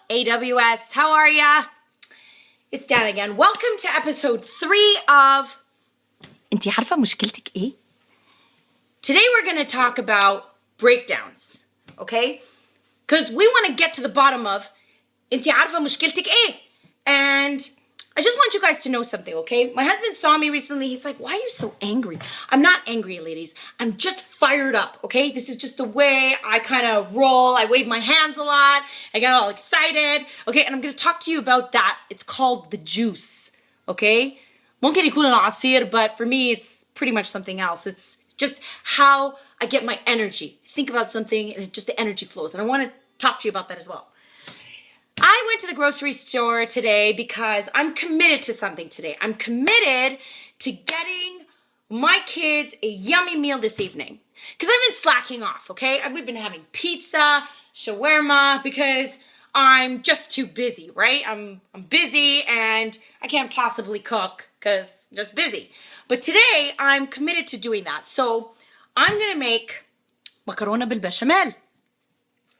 AWS, how are ya? It's Dan again. Welcome to episode 3 of Inti Arfa Mushkiltik إيه? Today we're going to talk about breakdowns, okay? Because we want to get to the bottom of Inti Arfa Mushkiltik إيه? And I just want you guys to know something, okay? My husband saw me recently. He's like, why are you so angry? I'm not angry, ladies. I'm just fired up, okay? This is just the way I kind of roll. I wave my hands a lot. I get all excited, okay? And I'm going to talk to you about that. It's called the juice, okay? ممكن يكون العصير, but for me, it's pretty much something else. It's just how I get my energy. Think about something and just the energy flows. And I want to talk to you about that as well. I went to the grocery store today because I'm committed to something today. I'm committed to getting my kids a yummy meal this evening. Because I've been slacking off, okay? We've been having pizza, shawarma, because I'm just too busy, right? I'm busy and I can't possibly cook because I'm just busy. But today, I'm committed to doing that. So I'm going to make macarona بالبشاميل.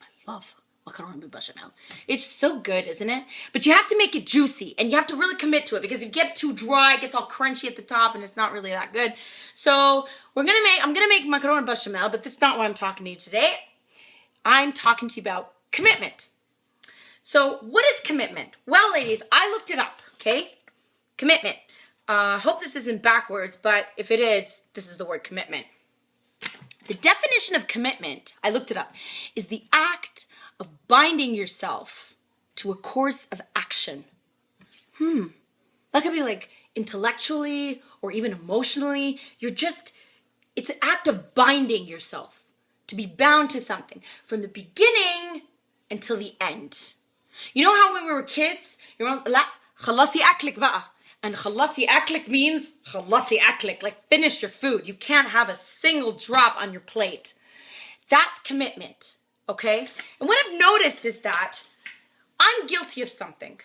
I love macarona بالبشاميل. It's so good, isn't it? But you have to make it juicy and you have to really commit to it because if you get it too dry, it gets all crunchy at the top and it's not really that good. So I'm gonna make macarona bechamel, but this is not what I'm talking to you today. I'm talking to you about commitment. So what is commitment? Well, ladies, I looked it up, okay? Commitment. Hope this isn't backwards, but if it is, this is the word commitment. The definition of commitment, I looked it up, is the act of binding yourself to a course of action. That could be like intellectually or even emotionally. It's an act of binding yourself to be bound to something from the beginning until the end. You know how when we were kids, your mom's, لا خلصي أكلك بقى. And خلصي أكلك means خلصي أكلك, like finish your food. You can't have a single drop on your plate. That's commitment. Okay? And what I've noticed is that I'm guilty of something.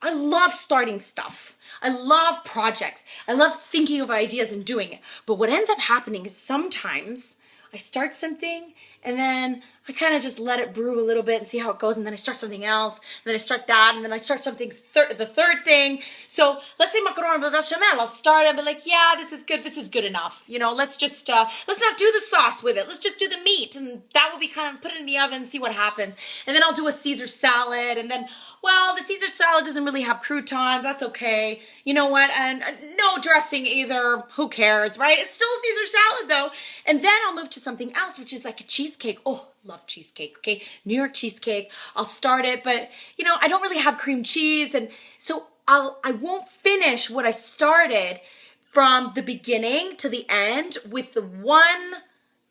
I love starting stuff. I love projects. I love thinking of ideas and doing it. But what ends up happening is sometimes I start something and then I kind of just let it brew a little bit and see how it goes. And then I start something else. And then I start that. And then I start something, the third thing. So let's say macaroni bechamel. I'll start and be like, yeah, this is good. This is good enough. You know, let's not do the sauce with it. Let's just do the meat. And that will be kind of put it in the oven, see what happens. And then I'll do a Caesar salad. And then, well, the Caesar salad doesn't really have croutons. That's okay. You know what? And no dressing either. Who cares, right? It's still Caesar salad though. And then I'll move to something else, which is like a cheesecake. Oh, love cheesecake, okay? New York cheesecake. I'll start it, but you know, I don't really have cream cheese. And so I won't finish what I started from the beginning to the end with the one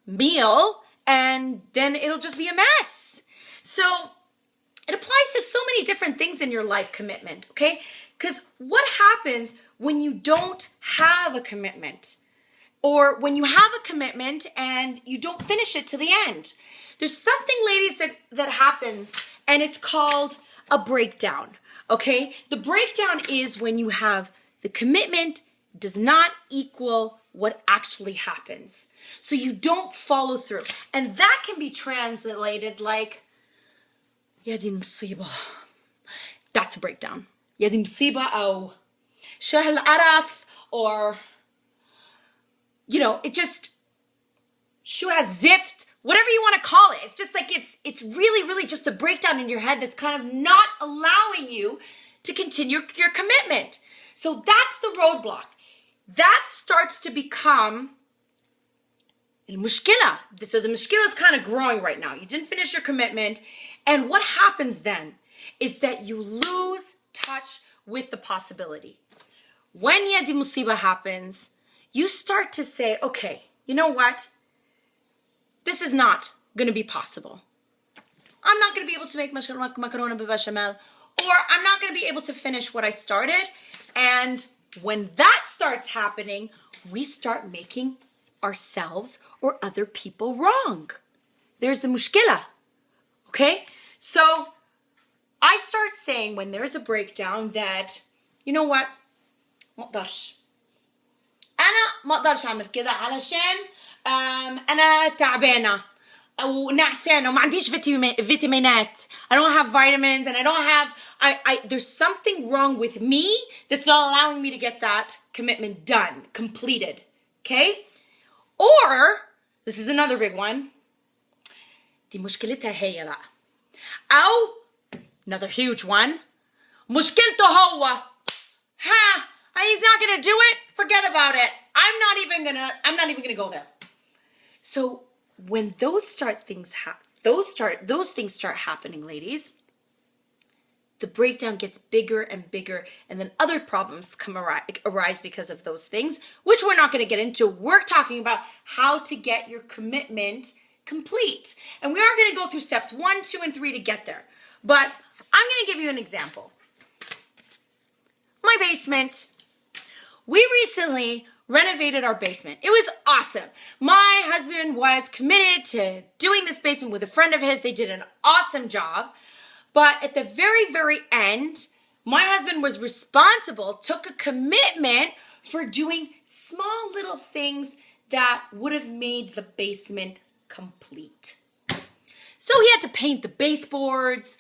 meal, and then it'll just be a mess. So it applies to so many different things in your life, commitment, okay? Because what happens when you don't have a commitment? Or when you have a commitment and you don't finish it to the end? There's something, ladies, that happens, and it's called a breakdown, okay? The breakdown is when you have the commitment does not equal what actually happens. So you don't follow through. And that can be translated like, يا دي المصيبة. That's a breakdown. يا دي المصيبة أو شو هالقرف, or you know, it just شو هالزفت, whatever you want to call it. It's just like it's really, really just the breakdown in your head that's kind of not allowing you to continue your commitment. So that's the roadblock. That starts to become المشكلة. So the mushkila is kind of growing right now. You didn't finish your commitment. And what happens then is that you lose touch with the possibility. When yadi musiba happens, you start to say, okay, you know what? This is not going to be possible. I'm not going to be able to make macarona bechamel, or I'm not going to be able to finish what I started. And when that starts happening, we start making ourselves or other people wrong. There's the mushkila. Okay? So I start saying when there's a breakdown that, you know what? ما اقدرش. أنا ما اقدرش أعمل كده علشان أنا تعبانة. نعسانة وما عنديش فيتامينات. I don't have vitamins and I don't have, there's something wrong with me that's not allowing me to get that commitment done, completed, okay? Or, this is another big one, دي مشكلتها هي بقى. أو, another huge one, مشكلته هو. He's not gonna do it, forget about it. I'm not even gonna go there. So, when those things start happening, ladies, the breakdown gets bigger and bigger, and then other problems arise because of those things, which we're not going to get into. We're talking about how to get your commitment complete. And we are going to go through steps 1, 2, and 3 to get there. But I'm going to give you an example. My basement. We recently renovated our basement. It was awesome. My husband was committed to doing this basement with a friend of his. They did an awesome job. But at the very, very end, my husband was responsible, took a commitment for doing small little things that would have made the basement complete. So he had to paint the baseboards.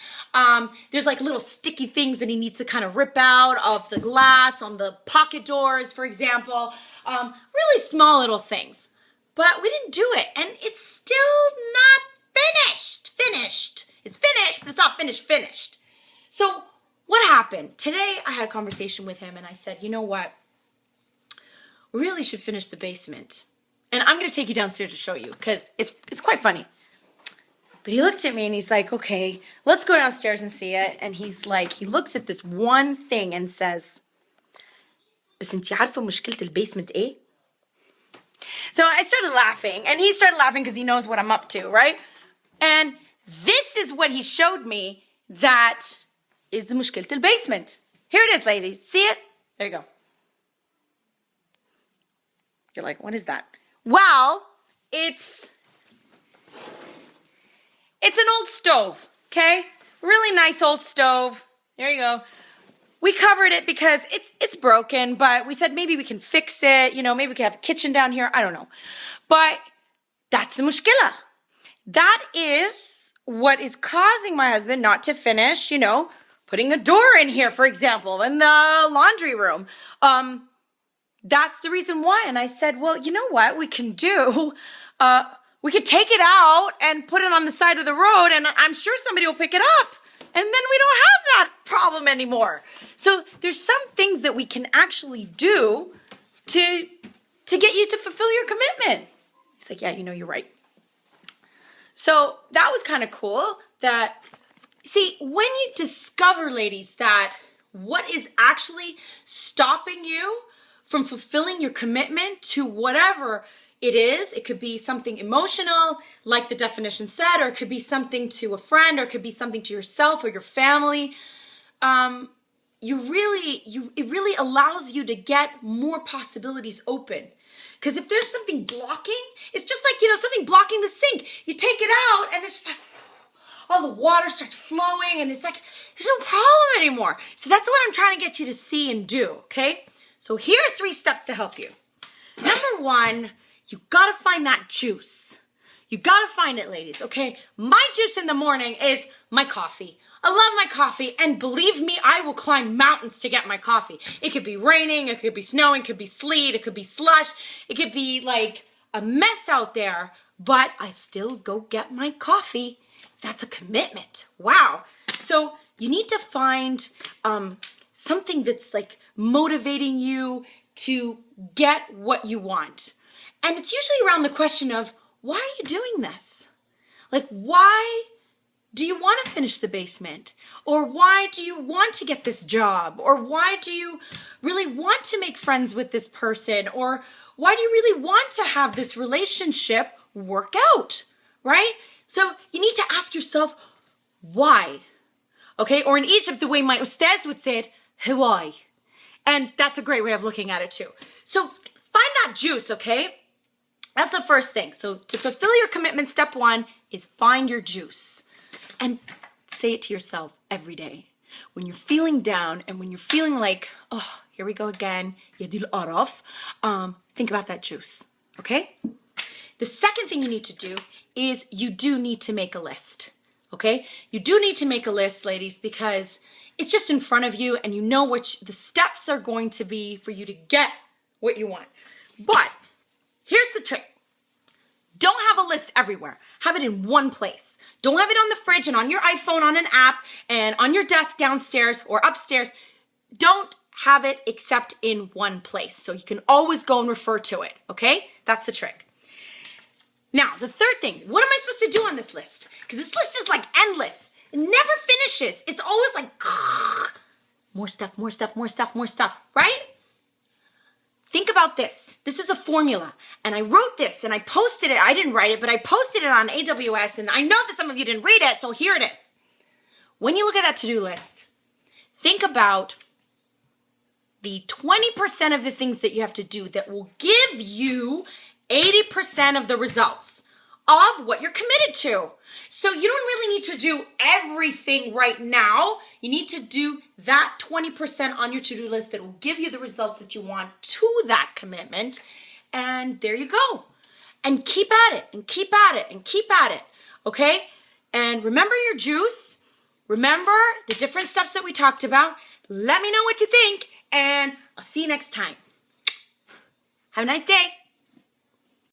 There's like little sticky things that he needs to kind of rip out of the glass on the pocket doors, for example. Really small little things. But we didn't do it. And it's still not finished. It's finished, but it's not finished. So what happened? Today I had a conversation with him and I said, you know what? We really should finish the basement. And I'm going to take you downstairs to show you because it's quite funny. But he looked at me and he's like, okay, let's go downstairs and see it. And he's like, he looks at this one thing and says, بس انتي عارفة مشكلة البيسمنت ايه? So I started laughing and he started laughing because he knows what I'm up to, right? And this is what he showed me that is the مشكلة البيسمنت. Here it is, ladies. See it? There you go. You're like, what is that? Well, it's an old stove, okay? Really nice old stove. There you go. We covered it because it's broken, but we said maybe we can fix it. You know, maybe we can have a kitchen down here. I don't know. But that's the mushkila. That is what is causing my husband not to finish, you know, putting a door in here, for example, in the laundry room. That's the reason why. And I said, well, you know what we can do? We could take it out and put it on the side of the road, and I'm sure somebody will pick it up. And then we don't have that problem anymore. So there's some things that we can actually do to get you to fulfill your commitment. He's like, yeah, you know, you're right. So that was kind of cool that, see, when you discover, ladies, that what is actually stopping you from fulfilling your commitment to whatever it is, it could be something emotional, like the definition said, or it could be something to a friend, or it could be something to yourself or your family. It really allows you to get more possibilities open. Because if there's something blocking, it's just like, you know, something blocking the sink. You take it out and it's just like, all the water starts flowing and it's like, there's no problem anymore. So that's what I'm trying to get you to see and do, okay? So here are 3 steps to help you. Number 1, you gotta find that juice. You gotta find it, ladies, okay? My juice in the morning is my coffee. I love my coffee, and believe me, I will climb mountains to get my coffee. It could be raining, it could be snowing, it could be sleet, it could be slush, it could be like a mess out there, but I still go get my coffee. That's a commitment. Wow. So you need to find something that's like motivating you to get what you want. And it's usually around the question of, why are you doing this? Like, why do you want to finish the basement? Or why do you want to get this job? Or why do you really want to make friends with this person? Or why do you really want to have this relationship work out, right? So you need to ask yourself, why? Okay, or in Egypt, the way my ustaz would say it, why? And that's a great way of looking at it too. So find that juice, okay? That's the first thing. So to fulfill your commitment, step 1 is find your juice. And say it to yourself every day. When you're feeling down and when you're feeling like, oh, here we go again, yadil araf, think about that juice, okay? The second thing you need to do is you do need to make a list, okay? You do need to make a list, ladies, because it's just in front of you and you know which the steps are going to be for you to get what you want. But here's the trick. Don't have a list everywhere. Have it in one place. Don't have it on the fridge and on your iPhone on an app and on your desk downstairs or upstairs. Don't have it except in one place. So you can always go and refer to it, okay? That's the trick. Now, the third thing, what am I supposed to do on this list? Because this list is like endless. It never finishes. It's always like, more stuff, more stuff, more stuff, more stuff, right? Think about this. This is a formula. And I wrote this and I posted it. I didn't write it, but I posted it on AWS. And I know that some of you didn't read it, so here it is. When you look at that to-do list, think about the 20% of the things that you have to do that will give you 80% of the results of what you're committed to. So you don't really need to do everything right now. You need to do that 20% on your to-do list that will give you the results that you want to that commitment. And there you go. And keep at it and keep at it and keep at it. Okay? And remember your juice. Remember the different steps that we talked about. Let me know what you think, and I'll see you next time. Have a nice day.